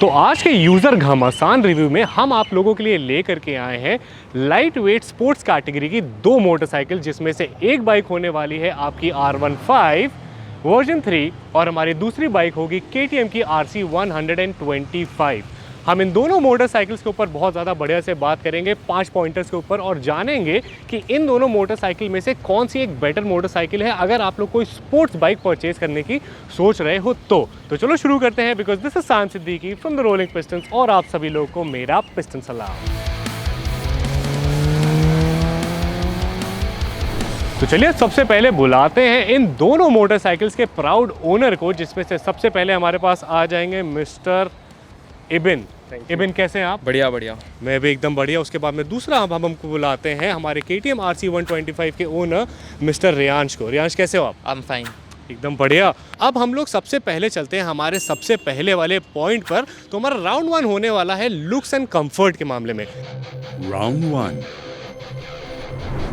तो आज के यूज़र घमासान रिव्यू में हम आप लोगों के लिए लेकर के आए हैं लाइट वेट स्पोर्ट्स कैटेगरी की दो मोटरसाइकिल, जिसमें से एक बाइक होने वाली है आपकी R15 वर्जन 3 और हमारी दूसरी बाइक होगी KTM की RC 125। हम इन दोनों मोटरसाइकिल्स के ऊपर बहुत ज़्यादा बढ़िया से बात करेंगे 5 पॉइंटर्स के ऊपर और जानेंगे कि इन दोनों मोटरसाइकिल में से कौन सी एक बेटर मोटरसाइकिल है अगर आप लोग कोई स्पोर्ट्स बाइक परचेज करने की सोच रहे हो तो चलो शुरू करते हैं। Because this is Saim Siddiqui from the Rolling Pistons और आप सभी लोगों को मेरा पिस्टन सलाम। तो चलिए सबसे पहले बुलाते हैं इन दोनों मोटरसाइकिल्स के प्राउड ओनर को, जिसमें से सबसे पहले हमारे पास आ जाएंगे मिस्टर इबिन। इबिन कैसे हैं आप? बढ़िया बढ़िया, मैं भी एकदम बढ़िया। उसके बाद में दूसरा हम हमको बुलाते हैं हमारे KTM RC 125 के ओनर मिस्टर रियांश को। रियांश कैसे हो आप? I am fine. एकदम बढ़िया। अब हम लोग सबसे पहले चलते हैं हमारे सबसे पहले वाले पॉइंट पर। तो हमारा राउंड 1 होने वाला है लुक्स एंड कंफर्ट के मामले में। राउंड 1।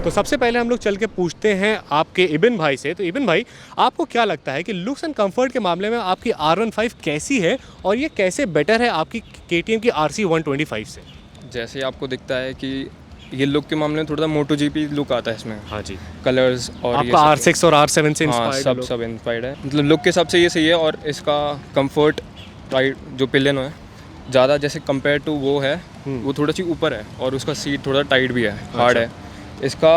तो सबसे पहले हम लोग चल के पूछते हैं आपके इबिन भाई से। तो इबिन भाई, आपको क्या लगता है कि लुक्स एंड कंफर्ट के मामले में आपकी R15 कैसी है और ये कैसे बेटर है आपकी KTM की RC 125 से? जैसे आपको दिखता है कि ये लुक के मामले में थोड़ा सा मोटो जीपी लुक आता है इसमें। हाँ जी, कलर्स और आपका R6 और R7 से इंस्पायर्ड सब इंस्पायर्ड है। मतलब लुक के हिसाब से ये सही है और इसका कंफर्ट राइड जो पिलियन है ज़्यादा जैसे कंपेयर टू वो है वो थोड़ा सी ऊपर है और उसका सीट थोड़ा टाइट भी है, हार्ड है। इसका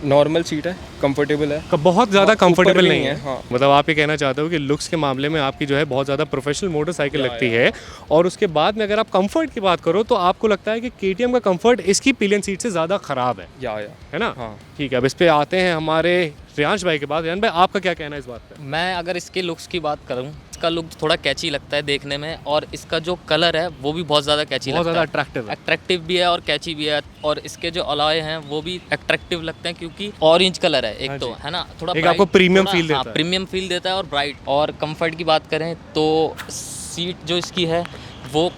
नॉर्मल सीट है, कंफर्टेबल है, बहुत ज़्यादा कंफर्टेबल नहीं है। हाँ। मतलब आप ये कहना चाहते हो कि लुक्स के मामले में आपकी जो है बहुत ज़्यादा प्रोफेशनल मोटरसाइकिल लगती है और उसके बाद में अगर आप कंफर्ट की बात करो तो आपको लगता है कि KTM का कंफर्ट इसकी पिलियन सीट से ज़्यादा ख़राब है। है ना? हाँ। ठीक है, अब इस पे आते हैं हमारे रियांश भाई के बाद। रियांश भाई, आपका क्या कहना है इस बात पे? मैं अगर इसके लुक्स की बात करूं, इसका लुक थोड़ा कैची लगता है देखने में और इसका जो कलर है वो भी बहुत ज़्यादा कैची लगता है, बहुत ज़्यादा अट्रैक्टिव भी है और कैची भी है। और इसके जो अलॉय हैं वो भी अट्रैक्टिव लगते हैं क्योंकि ऑरेंज कलर है एक, तो है ना, थोड़ा एक आपको प्रीमियम फील देता है। प्रीमियम फील देता है और ब्राइट। और कंफर्ट की बात करें तो सीट जो इसकी है वो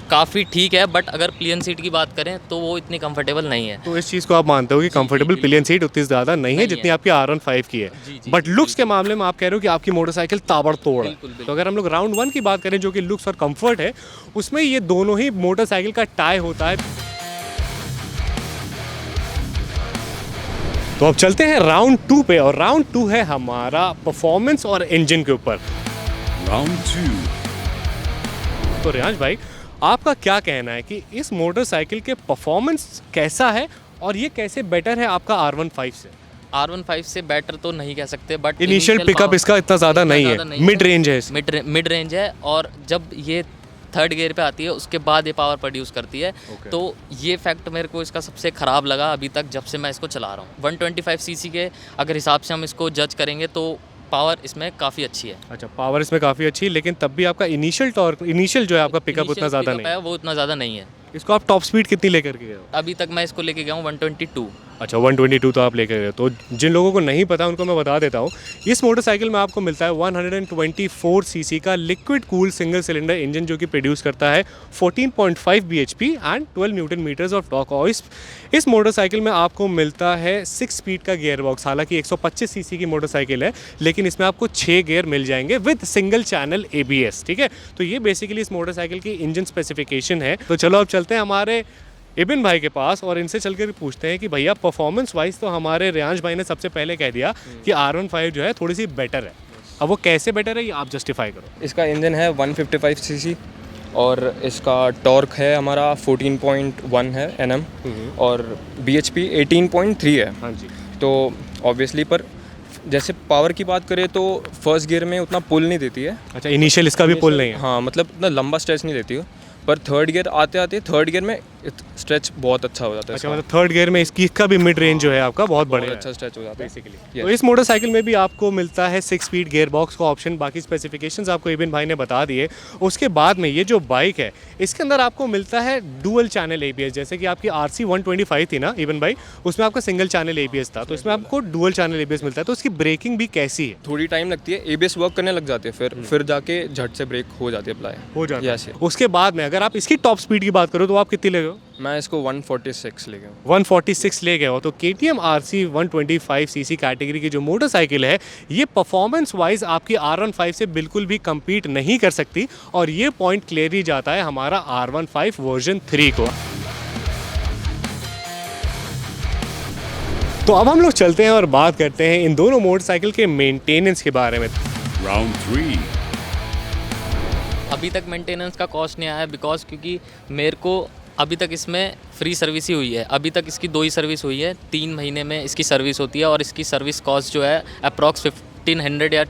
काफ़ी ठीक है, बट अगर प्लेन सीट की बात करें तो वो इतनी कंफर्टेबल नहीं है। तो इस चीज़ को आप मानते हो कि कंफर्टेबल प्लेन सीट उतनी ज़्यादा नहीं है जितनी आपकी R15 की है। बट लुक्स के मामले में आप कह रहे हो कि आपकी मोटरसाइकिल ताबड़तोड़ है। तो अगर हम लोग राउंड 1 की बात करें जो कि लुक्स और कंफर्ट है, उसमें ये दोनों ही मोटरसाइकिल का टाई होता है। तो अब चलते हैं राउंड 2 पे और राउंड 2 है हमारा परफॉर्मेंस और इंजन के ऊपर। राउंड 2। तो रियांश भाई, आपका क्या कहना है कि इस मोटरसाइकिल के परफॉर्मेंस कैसा है और ये कैसे बेटर है आपका R15 से? R15 से बेटर तो नहीं कह सकते, बट इनिशियल पिकअप इसका इतना ज़्यादा नहीं है, मिड रेंज है। मिड रेंज है और जब ये थर्ड गियर पे आती है उसके बाद ये पावर प्रोड्यूस करती है। तो ये फैक्ट मेरे को इसका सबसे ख़राब लगा अभी तक जब से मैं इसको चला रहा हूँ। 125 सीसी के अगर हिसाब से हम इसको जज करेंगे तो पावर इसमें काफ़ी अच्छी है। अच्छा, पावर इसमें काफ़ी अच्छी है, लेकिन तब भी आपका इनिशियल जो है आपका पिकअप उतना ज़्यादा नहीं है। वो उतना ज़्यादा नहीं है। इसको आप टॉप स्पीड कितनी लेकर के गए हो? अभी तक मैं इसको लेके गया हूँ 122। अच्छा, 122 तो आप लेकर गए। तो जिन लोगों को नहीं पता उनको मैं बता देता हूँ, इस मोटरसाइकिल में आपको मिलता है 124 सीसी का liquid cool single cylinder engine जो कि प्रोड्यूस करता है 14.5 bhp and 12 newton metres of torque. और इस मोटरसाइकिल में आपको मिलता है 6 स्पीड का गियर बॉक्स। हालांकि 125 सीसी की मोटरसाइकिल है, लेकिन इसमें आपको 6 गियर मिल जाएंगे विद सिंगल चैनल ABS। ठीक है, तो ये बेसिकली इस मोटरसाइकिल की इंजन स्पेसिफिकेशन है। तो चलो अब चलते हैं हमारे इबिन भाई के पास और इनसे चल कर पूछते हैं कि भैया परफॉर्मेंस वाइज तो हमारे रियांश भाई ने सबसे पहले कह दिया कि R15 जो है थोड़ी सी बेटर है। अब वो कैसे बेटर है ये आप जस्टिफाई करो। इसका इंजन है 155 सीसी और इसका टॉर्क है हमारा 14.1 है Nm और BHP 18.3 है। हाँ जी। तो ऑब्वियसली पर जैसे पावर की बात करें तो फर्स्ट गियर में उतना पुल नहीं देती है। अच्छा, इनिशियल इसका भी पुल नहीं है? हाँ, मतलब इतना लंबा स्ट्रेच नहीं देती है, पर थर्ड गियर आते थर्ड गियर में स्ट्रेच बहुत अच्छा हो जाता है। अच्छा, मतलब थर्ड गियर में इसका भी मिड रेंज जो है आपका बहुत बढ़िया अच्छा स्ट्रेच हो जाता है बेसिकली। तो इस मोटरसाइकिल में भी आपको मिलता है 6 स्पीड गियर बॉक्स का ऑप्शन। बाकी स्पेसिफिकेशंस आपको इबिन भाई ने बता दिए। उसके बाद में ये जो बाइक है इसके अंदर आपको मिलता है डुअल चैनल ABS। जैसे कि आपकी RC 125 थी ना इबिन भाई, उसमें आपका सिंगल चैनल ABS था, तो इसमें आपको डुअल चैनल ABS मिलता है। तो उसकी ब्रेकिंग भी कैसी है? थोड़ी टाइम लगती है, ABS वर्क करने लग जाती है, फिर जाके झट से ब्रेक हो जाती है, अप्लाई हो जाती है। उसके बाद में अगर आप इसकी टॉप स्पीड की बात करो तो आप कितनी हो? मैं इसको 146 ले गया। 146 ले गए हो। तो KTM RC 125 सीसी कैटेगरी की जो मोटरसाइकिल है ये परफॉर्मेंस वाइज आपकी R15 से बिल्कुल भी compete नहीं कर सकती और ये पॉइंट क्लियरली जाता है हमारा R15 वर्जन 3 को। तो अब हम लोग चलते हैं और बात करते हैं इन दोनों मोटरसाइकिल के मेंटेनेंस के बारे में। Round 3. अभी तक मेंटेनेंस का कॉस्ट नहीं आया बिकॉज क्योंकि मेरे को अभी तक इसमें फ्री सर्विस ही हुई है। अभी तक इसकी 2 ही सर्विस हुई है, 3 महीने में इसकी सर्विस होती है और इसकी सर्विस कॉस्ट जो है अप्रॉक्स 1500 या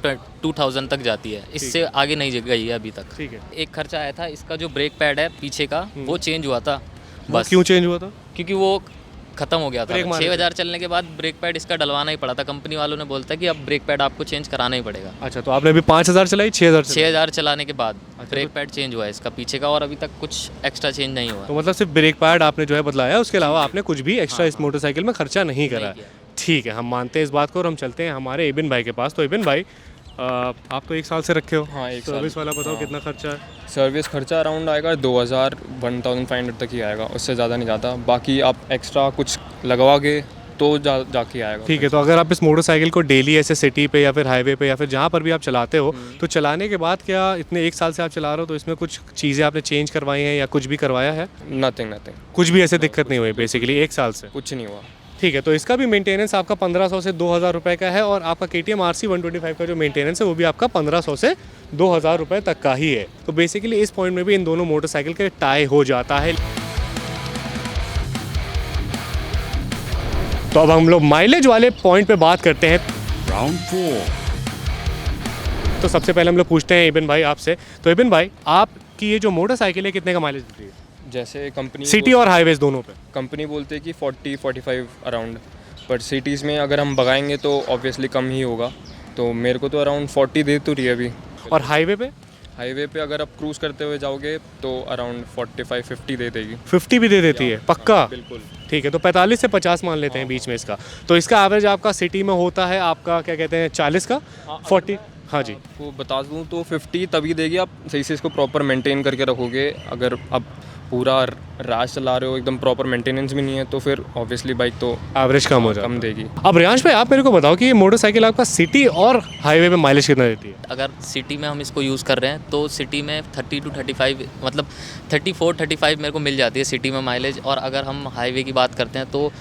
2000 तक जाती है। इससे आगे नहीं गई है अभी तक। ठीक है। एक खर्चा आया था, इसका जो ब्रेक पैड है पीछे का वो चेंज हुआ था बस। क्यों चेंज हुआ था? क्योंकि वो ख़त्म हो गया था। ब्रेक मारने 6000 चलने के बाद ब्रेक पैड इसका डलवाना ही पड़ा था। कंपनी वालों ने बोलता है कि अब ब्रेक पैड आपको चेंज कराना ही पड़ेगा। अच्छा, तो आपने अभी 5000 चलाई, 6000 चलाई? 6000 चलाने के बाद ब्रेक पैड चेंज हुआ है इसका पीछे का और अभी तक कुछ एक्स्ट्रा चेंज नहीं हुआ। तो मतलब सिर्फ ब्रेक पैड आपने जो है बदलाया, उसके अलावा आपने कुछ भी एक्स्ट्रा इस मोटरसाइकिल में खर्चा नहीं करा। ठीक है, हम मानते हैं इस बात को और हम चलते हैं हमारे इबिन भाई के पास। तो इबिन भाई आप तो 1 साल से रखे हो। हाँ, 1 साल। सर्विस वाला बताओ कितना खर्चा है? सर्विस खर्चा अराउंड आएगा 2000 1500 तक ही आएगा, उससे ज़्यादा नहीं जाता। बाकी आप एक्स्ट्रा कुछ लगवाओगे तो जाके आएगा। ठीक है, तो अगर आप इस मोटरसाइकिल को डेली ऐसे सिटी पे या फिर हाईवे पे या फिर जहाँ पर भी आप चलाते हो तो चलाने के बाद क्या इतने 1 साल से आप चला रहे हो तो इसमें कुछ चीज़ें आपने चेंज करवाई हैं या कुछ भी करवाया है? नथिंग। कुछ भी ऐसे दिक्कत नहीं हुई बेसिकली 1 साल से? कुछ नहीं हुआ। ठीक है, तो इसका भी मेंटेनेंस आपका 1500 से 2000 रुपये का है और आपका KTM RC 125 का जो मेंटेनेंस है वो भी आपका 1500 से 2000 रुपये तक का ही है। तो बेसिकली इस पॉइंट में भी इन दोनों मोटरसाइकिल के टाई हो जाता है। तो अब हम लोग माइलेज वाले पॉइंट पे बात करते हैं। Round 4. तो सबसे पहले हम लोग पूछते हैं इबिन भाई आपसे। तो इबिन भाई, आपकी ये जो मोटरसाइकिल है कितने का माइलेज देती है? जैसे कंपनी सिटी और हाईवेज दोनों पे? कंपनी बोलते है कि 40-45 अराउंड, पर सिटीज़ में अगर हम भगाएंगे तो ऑब्वियसली कम ही होगा। तो मेरे को तो अराउंड 40 दे तो रही है अभी। और हाईवे पे? हाईवे पे अगर आप क्रूज़ करते हुए जाओगे तो अराउंड 45-50 दे देगी। 50 भी दे देती है? पक्का? बिल्कुल। ठीक है, तो 45 से 50 मान लेते हैं बीच में इसका। तो इसका एवरेज आपका सिटी में होता है आपका क्या कहते हैं 40 का? 40? हाँ जी। आपको बता दूँ तो 50 तभी देगी आप सही से इसको प्रॉपर मेंटेन करके रखोगे। अगर आप पूरा राज चला रहे हो, एकदम प्रॉपर मेंटेनेंस भी नहीं है, तो फिर ऑब्वियसली बाइक तो एवरेज कम हो जाता है। कम देगी। अब रियांश भाई, आप मेरे को बताओ कि ये मोटरसाइकिल आपका सिटी और हाईवे पे माइलेज कितना देती है? अगर सिटी में हम इसको यूज़ कर रहे हैं तो सिटी में 30 to 35 मतलब 34-35 मेरे को मिल जाती है सिटी में माइलेज। और अगर हम हाईवे की बात करते हैं तो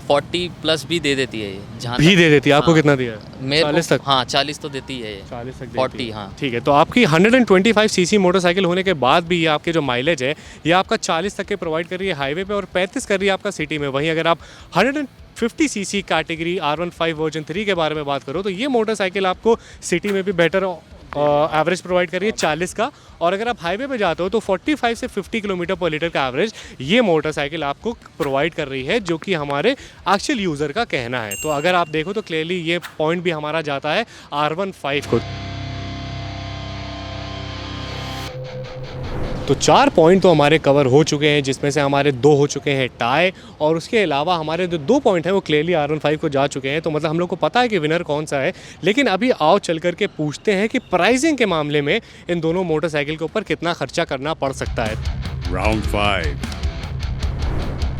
40 प्लस भी दे देती है ये। जहाँ भी दे देती है? आपको हाँ, कितना दिया है? मेरे 40 को तक? हाँ 40 तो देती है ये। 40 तक 40 हाँ। ठीक है, तो आपकी 125 सीसी मोटरसाइकिल होने के बाद भी ये आपके जो माइलेज है ये आपका 40 तक के प्रोवाइड कर रही है हाईवे पे और 35 कर रही है आपका सिटी में। वहीं अगर आप 150 सीसी कैटेगरी R15 वर्जन 3 के बारे में बात करो तो ये मोटरसाइकिल आपको सिटी में भी बेटर एवरेज प्रोवाइड कर रही है 40 का। और अगर आप हाईवे पे जाते हो तो 45 से 50 किलोमीटर पर लीटर का एवरेज ये मोटरसाइकिल आपको प्रोवाइड कर रही है, जो कि हमारे एक्चुअल यूज़र का कहना है। तो अगर आप देखो तो क्लियरली ये पॉइंट भी हमारा जाता है R15 को। तो 4 पॉइंट तो हमारे कवर हो चुके हैं, जिसमें से हमारे 2 हो चुके हैं टाई और उसके अलावा हमारे जो 2 पॉइंट हैं वो क्लियरली R15 को जा चुके हैं। तो मतलब हम लोग को पता है कि विनर कौन सा है। लेकिन अभी आओ चल करके पूछते हैं कि प्राइसिंग के मामले में इन दोनों मोटरसाइकिल के ऊपर कितना खर्चा करना पड़ सकता है। Round 5.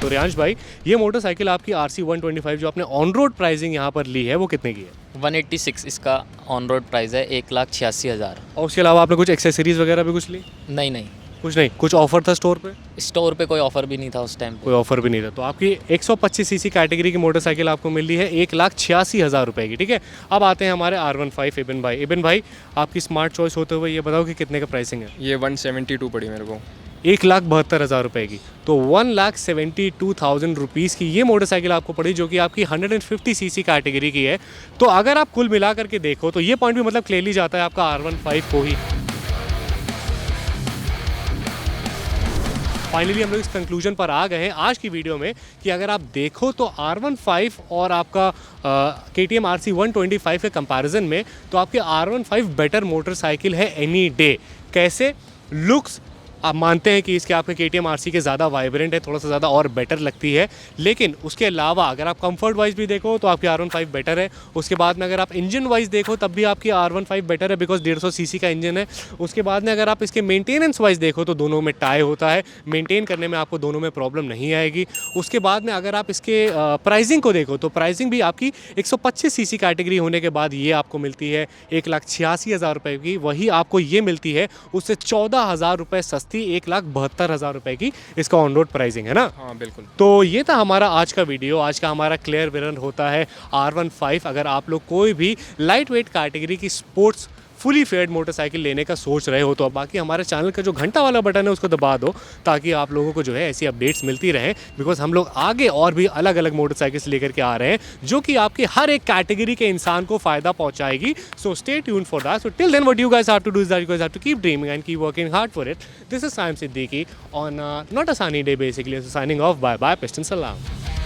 तो रियांश भाई, ये मोटरसाइकिल आपकी RC 125 जो आपने ऑन रोड प्राइसिंग यहाँ पर ली है वो कितने की है? 186 इसका ऑन रोड प्राइस है, 1,86,000। और उसके अलावा आपने कुछ एक्सेसरीज वगैरह भी कुछ ली? नहीं, कुछ नहीं? कुछ ऑफर था स्टोर पे? स्टोर पे कोई ऑफर भी नहीं था उस टाइम पे। कोई ऑफर भी नहीं था। तो आपकी 125 सीसी कैटेगरी की मोटरसाइकिल आपको मिल रही है 1,86,000 रुपये की। ठीक है, अब आते हैं हमारे R15 इबिन भाई। इबिन भाई, आपकी स्मार्ट चॉइस होते हुए ये बताओ कि कितने का प्राइसिंग है? ये 172 पड़ी मेरे को। 1,72,000 रुपये की। तो 1,72,000 रुपीज़ की ये मोटरसाइकिल आपको पड़ी, जो कि आपकी 150 सीसी कैटेगरी की है। तो अगर आप कुल मिला करके देखो तो ये पॉइंट भी मतलब क्लियरली जाता है आपका R15 को ही। फाइनली हम लोग इस कंक्लूजन पर आ गए हैं आज की वीडियो में कि अगर आप देखो तो R15 और आपका KTM RC 125 के कंपैरिजन में तो आपके R15 बेटर मोटरसाइकिल है एनी डे। कैसे? लुक्स, आप मानते हैं कि इसके आपके KTM RC के ज़्यादा वाइब्रेंट है, थोड़ा सा ज़्यादा और बेटर लगती है, लेकिन उसके अलावा अगर आप कंफर्ट वाइज भी देखो तो आपकी R15 बेटर है। उसके बाद में अगर आप इंजन वाइज देखो तब भी आपकी R15 बेटर है, बिकॉज 150 सीसी का इंजन है। उसके बाद में अगर आप इसके मेंटेनेंस वाइज देखो तो दोनों में टाई होता है, मेंटेन करने में आपको दोनों में प्रॉब्लम नहीं आएगी। उसके बाद में अगर आप इसके प्राइसिंग को देखो तो प्राइसिंग भी आपकी 125 सीसी कैटेगरी होने के बाद ये आपको मिलती है 1,86,000 रुपये की, वही आपको ये मिलती है उससे 14,000 रुपये सस्ती 1,72,000 रुपये की इसका ऑन रोड प्राइसिंग है ना। हाँ बिल्कुल। तो ये था हमारा आज का वीडियो। आज का हमारा क्लियर विजन होता है R15। अगर आप लोग कोई भी लाइट वेट कैटेगरी की स्पोर्ट्स फुली फेयर्ड मोटरसाइकिल लेने का सोच रहे हो तो बाकी हमारे चैनल का जो घंटा वाला बटन है उसको दबा दो, ताकि आप लोगों को जो है ऐसी अपडेट्स मिलती रहें, बिकॉज हम लोग आगे और भी अलग अलग मोटरसाइकिल्स लेकर के आ रहे हैं जो कि आपके हर एक कैटेगरी के इंसान को फ़ायदा पहुंचाएगी। So stay tune for that. So till then what you guys have to do is that you guys have to keep dreaming and keep working hard for it. This is Saim Siddiqui on not a sunny day basically. Signing off, bye bye, piston सलाम।